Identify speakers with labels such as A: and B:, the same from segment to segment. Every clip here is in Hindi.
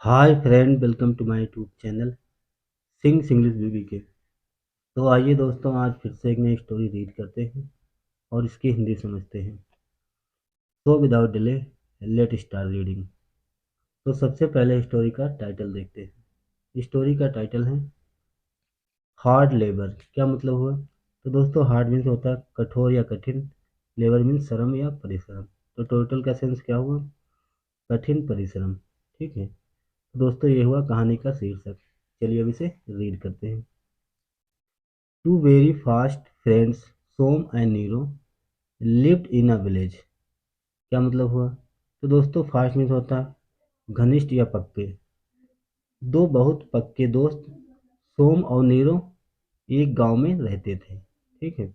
A: Hi friend, welcome to my YouTube channel Singh's English बीबी के। तो आइए दोस्तों, आज फिर से एक नई स्टोरी रीड करते हैं और इसकी हिंदी समझते हैं। So without delay, let start reading. तो सबसे पहले स्टोरी का टाइटल देखते हैं। स्टोरी का टाइटल है हार्ड लेबर। क्या मतलब हुआ? तो दोस्तों, हार्ड मीन्स होता है कठोर या कठिन, लेबर मीन्स श्रम या परिश्रम। तो टोटल का सेंस क्या हुआ? कठिन परिश्रम। ठीक है। तो दोस्तों, ये हुआ कहानी का शीर्षक। चलिए अब इसे रीड करते हैं। Two very fast friends, Som and Niro, lived in a village। क्या मतलब हुआ? तो दोस्तों, फास्ट मीन्स होता है घनिष्ठ या पक्के। दो बहुत पक्के दोस्त सोम और नीरो एक गांव में रहते थे। ठीक है।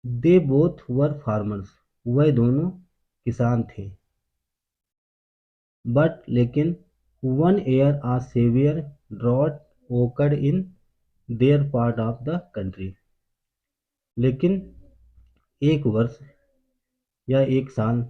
A: दे बोथ वर फार्मर्स, वह दोनों किसान थे। बट लेकिन one year a severe drought occurred in their part of the country. लेकिन एक वर्ष या एक साल,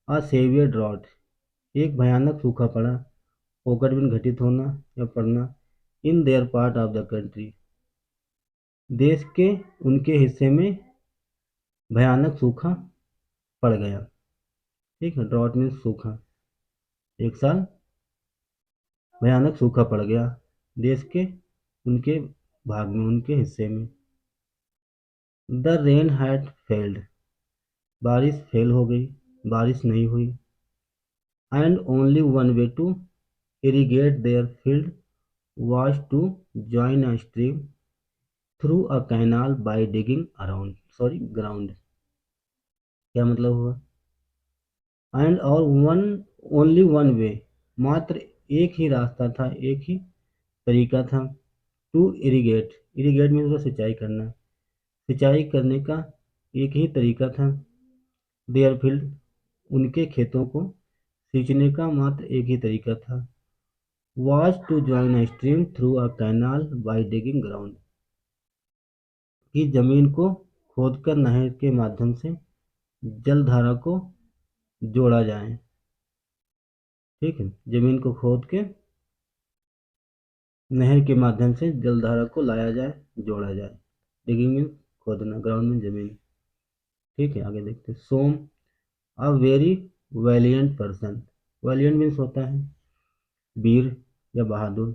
A: अ सेवियर ड्रॉट, एक भयानक सूखा पड़ा, ओकर बिन घटित होना या पड़ना, इन their part of the country, देश के उनके हिस्से में भयानक सूखा पड़ गया। ठीक है। ड्रॉट मीन्स सूखा। एक साल भयानक सूखा पड़ गया देश के उनके भाग में, उनके हिस्से में। द रेन हैड फेल्ड, बारिश फेल हो गई, बारिश नहीं हुई। And only one way to irrigate their field was to join a stream through a canal by digging around ground। क्या मतलब हुआ? एंड और वन ओनली वन वे, मात्र एक ही रास्ता था, एक ही तरीका था। टू इरिगेट, इरिगेट मीन्स सिंचाई करना, सिंचाई करने का एक ही तरीका था। देयर फील्ड, उनके खेतों को सींचने का मात्र एक ही तरीका था। was to join a stream through a canal by digging ground, कि जमीन को खोदकर नहर के माध्यम से जलधारा को जोड़ा जाए। ठीक है। जमीन को खोद के नहर के माध्यम से जलधारा को लाया जाए, जोड़ा जाए। डिगिंग मीन खोदना, ग्राउंड में जमीन। ठीक है। आगे देखते हैं। Soames a very valiant person, valiant means होता है वीर या बहादुर।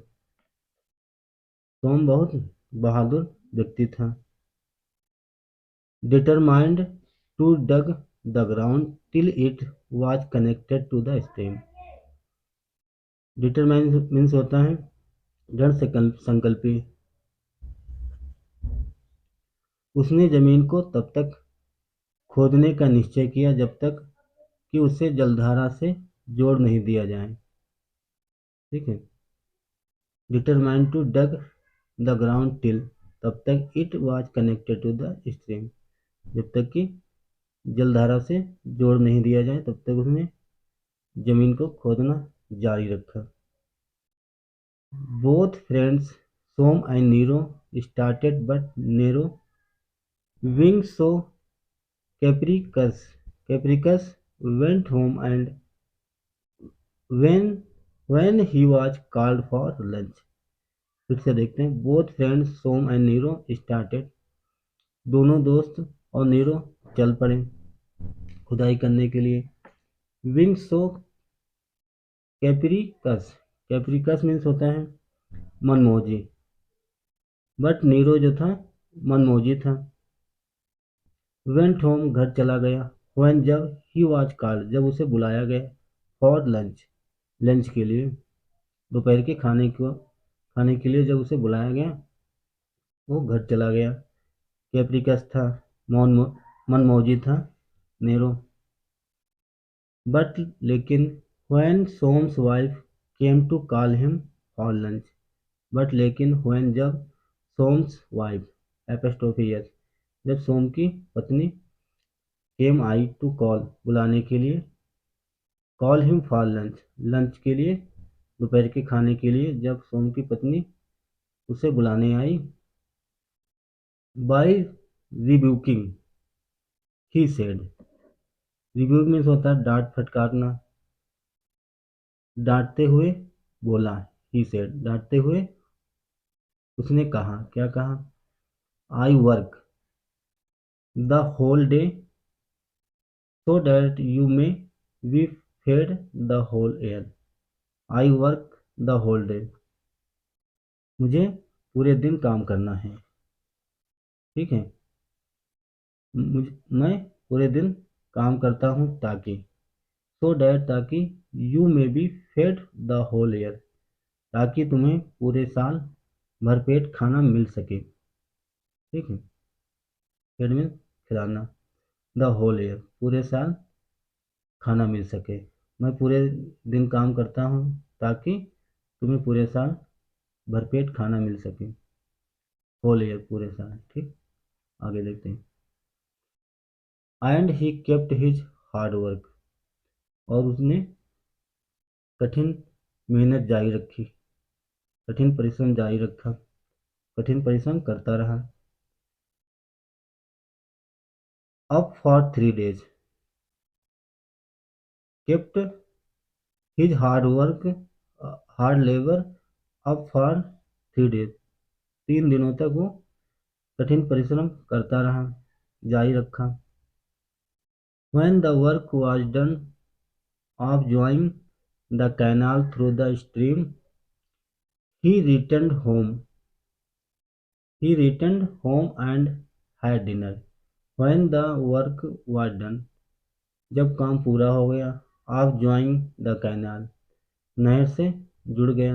A: सोम बहुत बहादुर व्यक्ति था। Determined to dug the ground till it was connected to the stream। Determine means होता है दृढ़ संकल्पी। उसने जमीन को तब तक खोदने का निश्चय किया जब तक कि उसे जलधारा से जोड़ नहीं दिया जाए। ठीक है। Determine to dug the ground till, तब तक it was connected to the stream, जब तक कि जलधारा से जोड़ नहीं दिया जाए तब तक उसने जमीन को खोदना जारी रखा। Both friends Som and Nero started, but Nero being so capricious went home and when he was called for lunch। फिर से देखते हैं। Both friends Som and Nero started, दोनों दोस्त और नीरो चल पड़े खुदाई करने के लिए। विंग सो कैप्रिकस, कैप्रिकस मीन्स होता है मनमोजी, बट नीरो जो था मनमोजी था। वेंट होम, घर चला गया। व्हेन, जब। ही वाज कॉल्ड, जब उसे बुलाया गया। फॉर लंच, लंच के लिए, दोपहर के खाने के लिए जब उसे बुलाया गया, वो घर चला गया। कैप्रिकस था, मौन मनमौजी था नेरो। बट लेकिन when Soames wife came to call him for lunch, but लेकिन व्हेन, जब। सोम्स वाइफ एपोस्ट्रोफी एस, जब सोम की पत्नी केम आई टू कॉल, बुलाने के लिए। Call him for lunch, lunch के लिए, दोपहर के खाने के लिए जब सोम की पत्नी उसे बुलाने आई। By rebuking, he said, rebuke means होता है डांट फटकारना। डांटते हुए बोला, ही सेड, डांटते हुए उसने कहा, क्या कहा? I work the whole day so that you may be fed the whole year. I work the whole day. मुझे पूरे दिन काम करना है, ठीक है। मैं पूरे दिन काम करता हूँ ताकि, so that, ताकि, you may be fed the whole year, ताकि तुम्हें पूरे साल भरपेट खाना मिल सके, ठीक है। फेड में खिलाना, द होल ईयर, पूरे साल खाना मिल सके। मैं पूरे दिन काम करता हूँ ताकि तुम्हें पूरे साल भरपेट खाना मिल सके, होल ईयर, पूरे साल, ठीक। आगे देखते हैं। And he kept his hard work, और उसने कठिन मेहनत जारी रखी, कठिन परिश्रम जारी रखा, कठिन परिश्रम करता रहा। Up for 3 days, kept his hard work, hard labour, up for 3 days, 3 दिनों तक वो कठिन परिश्रम करता रहा, जारी रखा। When the work was done of joining the canal through the stream, he returned home. He returned home and had dinner. When the work was done, जब काम पूरा हो गया, of joining the canal, नहर से जुड़ गया,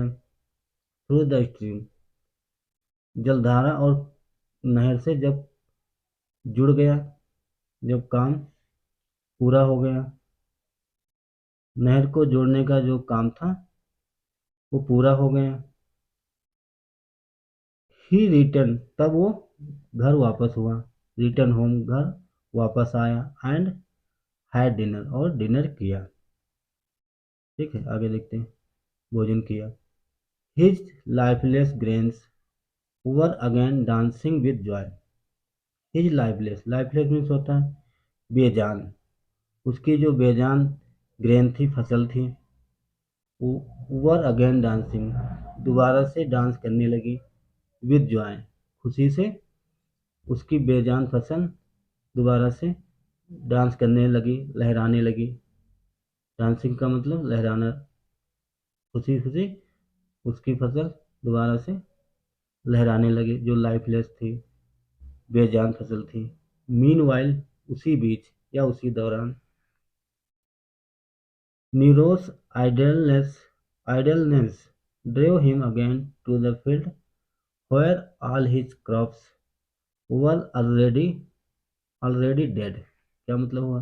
A: through the stream, जलधारा और नहर से जब जुड़ गया, जब काम पूरा हो गया, नहर को जोड़ने का जो काम था वो पूरा हो गया। ही रिटर्न, तब वो घर वापस हुआ, रिटर्न होम, घर वापस आया, एंड हैड डिनर, और डिनर किया, ठीक है। आगे देखते हैं। भोजन किया। His lifeless grains were again dancing with Joy. His lifeless, lifeless means होता है बेजान, उसकी जो बेजान ग्रेन थी, फसल थी, वर अगेन डांसिंग, दोबारा से डांस करने लगी, विद जॉय, खुशी से, उसकी बेजान फसल दोबारा से डांस करने लगी, लहराने लगी। डांसिंग का मतलब लहराना, खुशी खुशी उसकी फसल दोबारा से लहराने लगी, जो लाइफलेस थी, बेजान फसल थी। मीनवाइल, उसी बीच या उसी दौरान, नीरोस idleness drove him again to the field where all his crops were already dead। क्या मतलब हुआ?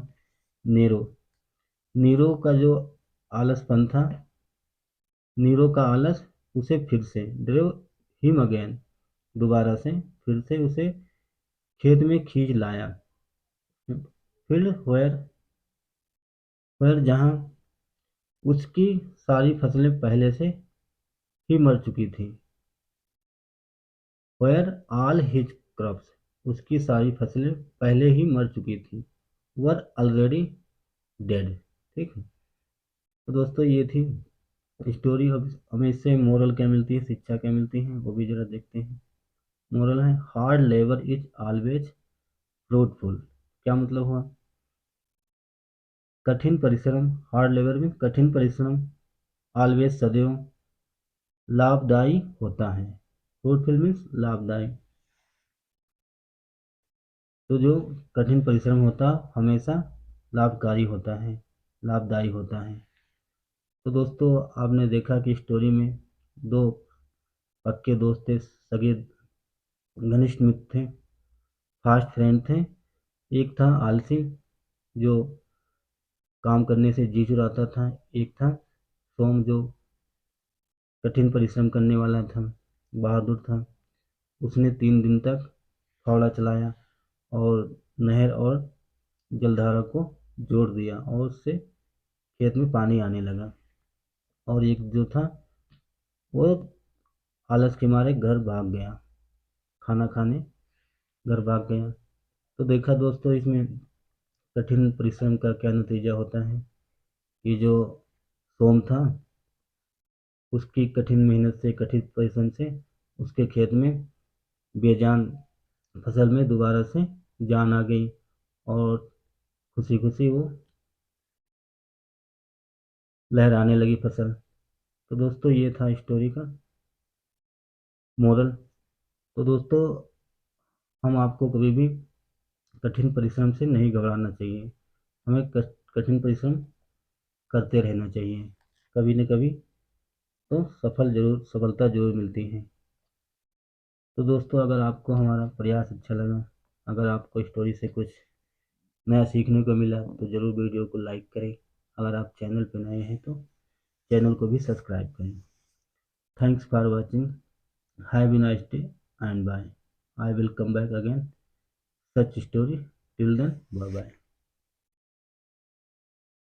A: नीरो, नीरो का जो आलसपन था, नीरो का आलस उसे फिर से, ड्रेव हिम अगेन, दोबारा से, फिर से उसे खेत में खींच लाया। फील्ड वेयर जहाँ उसकी सारी फसलें पहले से ही मर चुकी थी। वेयर ऑल हिज क्रॉप्स, उसकी सारी फसलें पहले ही मर चुकी थी। वर ऑलरेडी डेड, ठीक है। तो दोस्तों ये थी स्टोरी। अब हमें इससे मोरल क्या मिलती है, शिक्षा क्या मिलती है, वो भी जरा देखते हैं। मोरल है, hard labour is always fruitful. क्या मतलब हुआ? कठिन परिश्रम, हार्ड लेबर में कठिन परिश्रम, ऑलवेज, सदैव, लाभदायी होता है। फ्रूटफुल मीन्स लाभदायी। तो जो कठिन परिश्रम होता हमेशा लाभकारी होता है, लाभदायी होता है। तो दोस्तों आपने देखा कि स्टोरी में दो पक्के दोस्त थे, सगे घनिष्ठ मित्र थे, फास्ट फ्रेंड थे। एक था आलसी, जो काम करने से जी चुराता था। एक था सोम, जो कठिन परिश्रम करने वाला था, बहादुर था। उसने 3 दिन तक फावड़ा चलाया और नहर और जलधारा को जोड़ दिया, और उससे खेत में पानी आने लगा। और एक जो था वो आलस के मारे घर भाग गया, खाना खाने घर भाग गया। तो देखा दोस्तों इसमें कठिन परिश्रम का क्या नतीजा होता है। ये जो सोम था उसकी कठिन मेहनत से, कठिन परिश्रम से उसके खेत में बेजान फसल में दोबारा से जान आ गई और खुशी खुशी वो लहराने लगी फसल। तो दोस्तों ये था स्टोरी का मोरल। तो दोस्तों हम आपको कभी भी कठिन परिश्रम से नहीं घबराना चाहिए। हमें कठिन परिश्रम करते रहना चाहिए। कभी न कभी तो सफलता जरूर मिलती है। तो दोस्तों अगर आपको हमारा प्रयास अच्छा लगा, अगर आपको स्टोरी से कुछ नया सीखने को मिला तो ज़रूर वीडियो को लाइक करें। अगर आप चैनल पर नए हैं तो चैनल को भी सब्सक्राइब करें। Thanks for watching. Have a nice day and bye. I will come back again such story. Till then, bye bye.